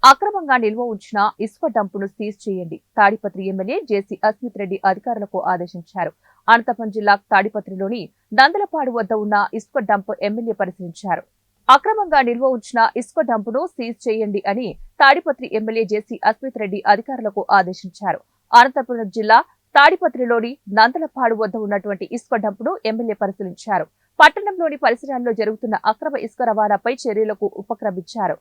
అక్రమంగా నిల్వ ఉంచిన ఇసుక డంపును సీజ్ చేయండి. తాడిపత్రి ఎమ్మెల్యే జేసీ అస్మిత్ రెడ్డి అధికారులకు ఆదేశించారు. అనంతపురం జిల్లా తాడిపత్రిలోని నందలపాడు వద్ద ఉన్న ఇసుక డంప్ ఎమ్మెల్యే పరిశీలించారు. అక్రమంగా నిల్వ ఉంచిన ఇసుక డంపును సీజ్ చేయండి అని తాడిపత్రి ఎమ్మెల్యే జేసీ అస్మిత్ రెడ్డి అధికారులకు ఆదేశించారు. అనంతపురం జిల్లా తాడిపత్రిలోని నందలపాడు వద్ద ఉన్నటువంటి ఇసుక డంపును ఎమ్మెల్యే పరిశీలించారు. పట్టణంలోని పరిసరాల్లో జరుగుతున్న అక్రమ ఇసుక రవాణాపై చర్యలకు ఉపక్రమించారు.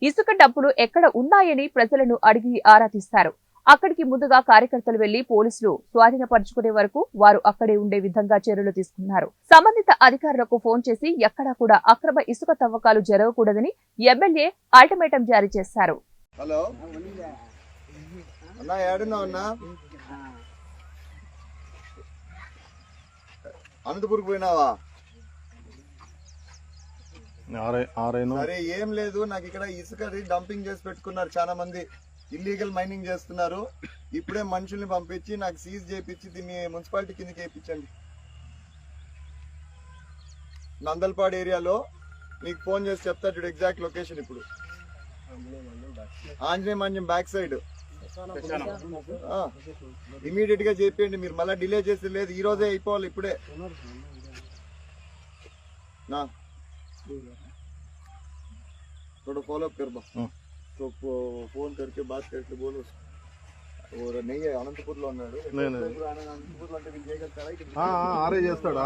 ఇసుక డబ్బులు ఎక్కడ ఉన్నాయని ప్రజలను అడిగి ఆరా తీస్తారు. అక్కడికి ముందుగా కార్యకర్తలు వెళ్లి పోలీసులు స్వాధీనపరుచుకునే వరకు వారు అక్కడే ఉండే విధంగా చర్యలు తీసుకున్నారు. సంబంధిత అధికారులకు ఫోన్ చేసి ఎక్కడా కూడా అక్రమ ఇసుక తవ్వకాలు జరగకూడదని ఎమ్మెల్యే అల్టిమేటం జారీ చేశారు. హలో అన్నా, ఏడున్నావు అన్నా? అనంతపూర్కి పోయినావా? సరే, ఏం లేదు. నాకు ఇక్కడ ఇసుక డంపింగ్ చేసి పెట్టుకున్నారు. చాలా మంది ఇల్లీగల్ మైనింగ్ చేస్తున్నారు. ఇప్పుడే మనుషుల్ని పంపించి నాకు సీజ్ చేయించి దీన్ని మున్సిపాలిటీ కిందకి వేయించండి. నందల్పాడు ఏరియాలో మీకు ఫోన్ చేసి చెప్తా చూడు ఎగ్జాక్ట్ లొకేషన్. ఇప్పుడు ఆంజనేయ మంజం బ్యాక్ సైడ్ ఇమీడియట్ గా చెప్పండి. మీరు మళ్ళీ డిలే చేసి లేదు, ఈ రోజే అయిపోవాలి. ఇప్పుడే నా थोड़ा फॉलो अप कर बा तो फोन करके बात करके बोलो. और नहीं है अनंतपुर లో ఉన్నాడు. అనంతపురం అంటే విజయ్ గారు ఆ రే చేస్తాడు.